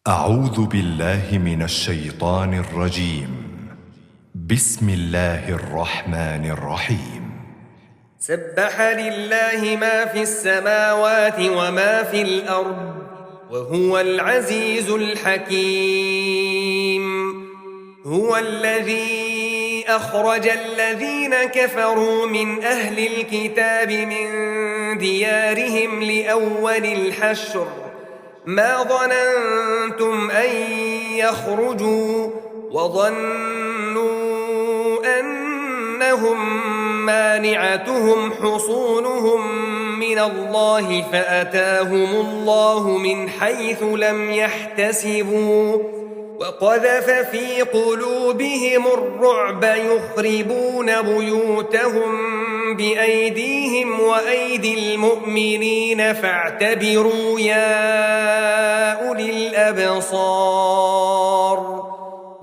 أعوذ بالله من الشيطان الرجيم. بسم الله الرحمن الرحيم. سبح لله ما في السماوات وما في الأرض وهو العزيز الحكيم. هو الذي أخرج الذين كفروا من أهل الكتاب من ديارهم لأول الحشر ما ظننتم أن يخرجوا وظنوا أنهم مانعتهم حصونهم من الله فأتاهم الله من حيث لم يحتسبوا وقذف في قلوبهم الرعب يخربون بيوتهم بأيديهم وأيدي المؤمنين فاعتبروا يا أولي الأبصار.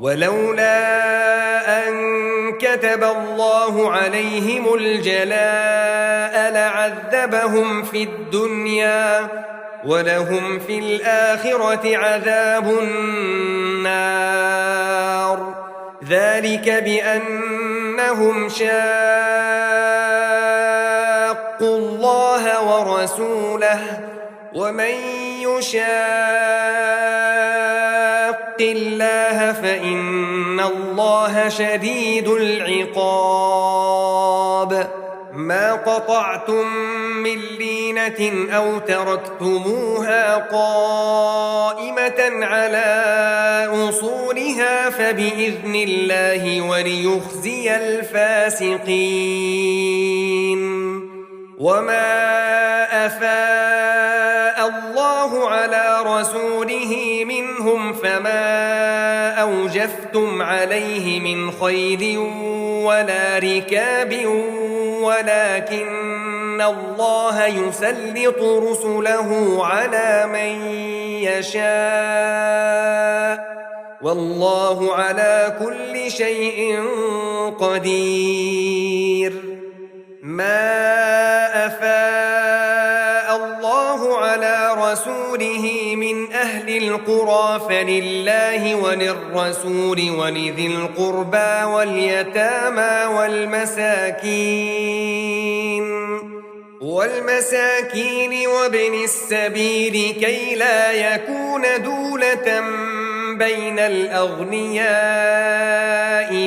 ولولا أن كتب الله عليهم الجلاء لعذبهم في الدنيا ولهم في الآخرة عذاب النار. ذلك بأنهم شاقوا الله ورسوله ومن يشاق الله فإن الله شديد العقاب. ما قطعتم من لينة أو تركتموها قائمة على أصولها فبإذن الله وليخزي الفاسقين. وما أفاء الله على رسوله منهم فما أوجفتم عليه من خيل ولا ركاب ولكن الله يسلط رسله على من يشاء والله على كل شيء قدير. ما أفاء الله على رسوله من أهل القرى فلله وللرسول ولذي القربى واليتامى والمساكين وابن السبيل كي لا يكون دولة بين الأغنياء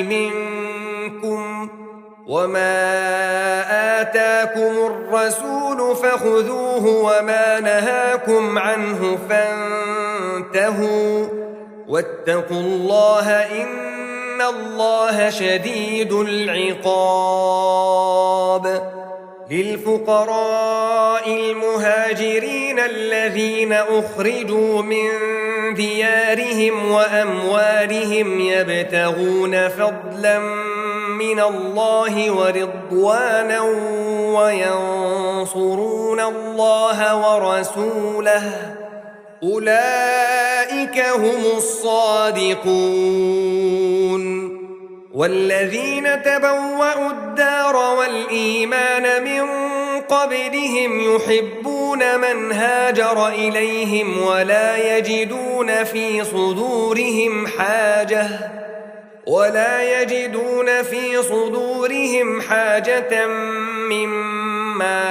منكم. وما آتاكم الرسول فخذوه وما نهاكم عنه فانتهوا واتقوا الله إن الله شديد العقاب. للفقراء المهاجرين الذين أخرجوا من ديارهم وأموالهم يبتغون فضلا من الله ورضوانا وينصرون الله ورسوله أولئك هم الصادقون. والذين تبوأوا الدار والإيمان من قبلهم يحبون من هاجر إليهم ولا يجدون في صدورهم حاجة مما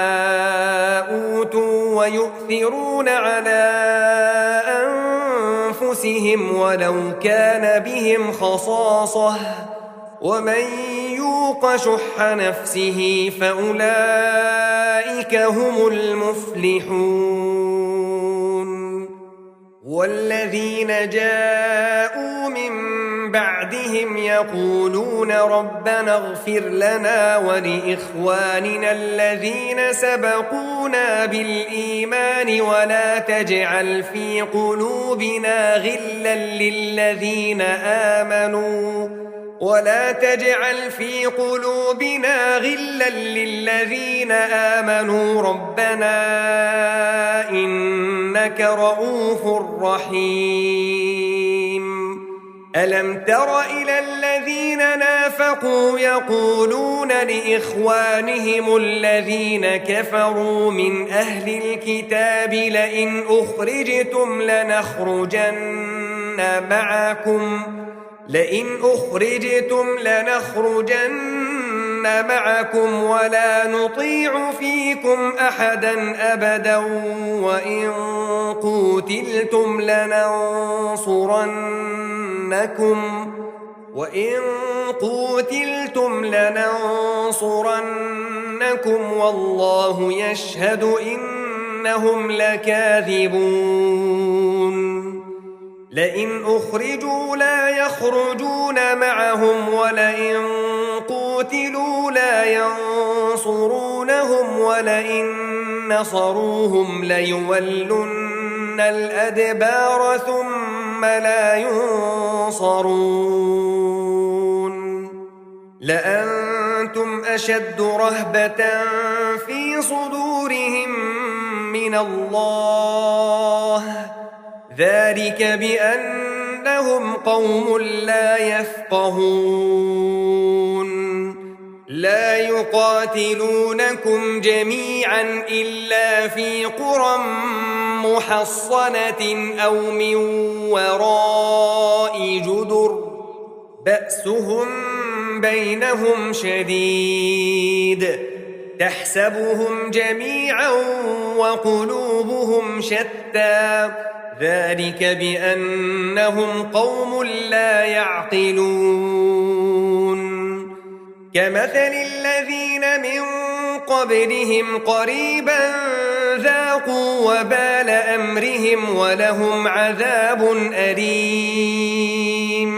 أوتوا ويؤثرون على أنفسهم ولو كان بهم خصاصة ومن يوق شح نفسه فأولئك هم المفلحون. والذين جاءوا من بعدهم يقولون ربنا اغفر لنا ولإخواننا الذين سبقونا بالإيمان ولا تجعل في قلوبنا غلا للذين آمنوا ربنا إنك رؤوف رحيم. ألم تر إلى الذين نافقوا يقولون لإخوانهم الذين كفروا من أهل الكتاب لئن أخرجتم لنخرجن معكم ولا نطيع فيكم أحدا أبدا وإن قوتلتم لننصرنكم والله يشهد إنهم لكاذبون لئن أخرجوا لا يخرجون معهم ولئن قوتلوا لا ينصرونهم ولئن نصروهم ليولن الأدبار ثم لا ينصرون لأنتم أشد رهبة في صدورهم من الله ذلك بأنهم قوم لا يفقهون لا يقاتلونكم جميعا إلا في قرى محصنة أو من وراء جدر بأسهم بينهم شديد تحسبهم جميعا وقلوبهم شتى ذلك بأنهم قوم لا يعقلون كمثل الذين من قبلهم قريبا ذاقوا وبال أمرهم ولهم عذاب أليم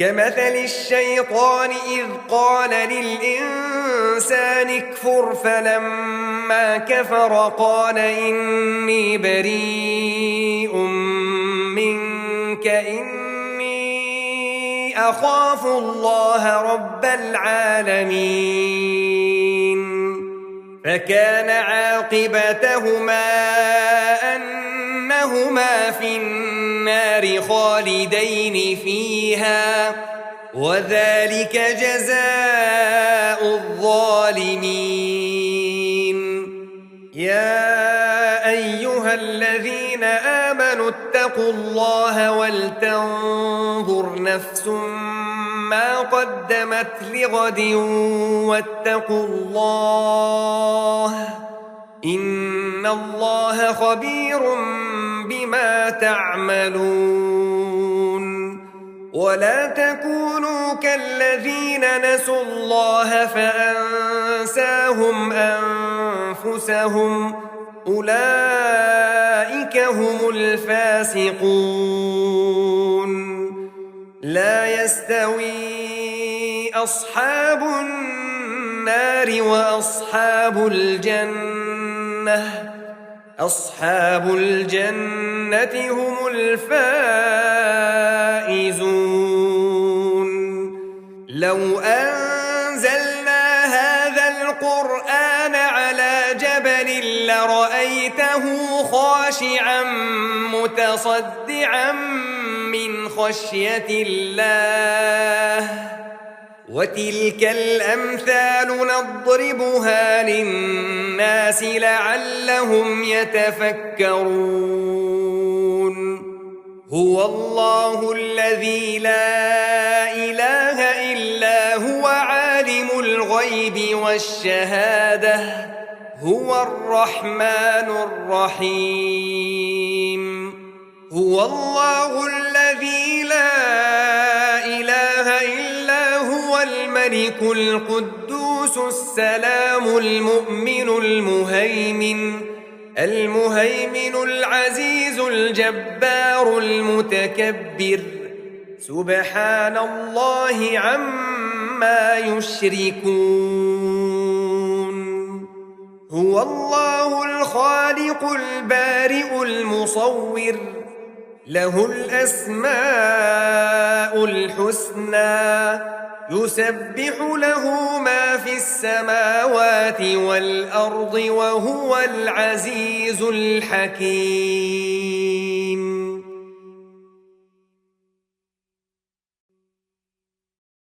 كمثل الشيطان إذ قال للإنسان اكفر فلما كفر قال إني بريء منك إني أخاف الله رب العالمين فكان عاقبتهما أنهما في النار خالدين فيها وذلك جزاء الظالمين يا أيها الذين آمنوا اتقوا الله ولتنظر نفس ما قدمت لغد واتقوا الله إن الله خبير بما تعملون ولا تكونوا كالذين نسوا الله فأنساهم أنفسهم أولئك هم الفاسقون لا يستوي أصحاب النار وأصحاب الجنة أصحاب الجنة هم الفائزون لو أنزلنا هذا القرآن على جبل لرأيته خاشعا متصدعا من خشية الله وتلك الأمثال نضربها للناس لعلهم يتفكرون هو الله الذي لا إله إلا هو عالم الغيب والشهادة هو الرحمن الرحيم هو الله الذي لا إله إلا هو الملك القدوس السلام المؤمن المهيمن العزيز الجبار المتكبر سبحان الله عما يشركون هو الله الخالق البارئ المصور له الأسماء الحسنى يسبح له ما في السماوات والأرض وهو العزيز الحكيم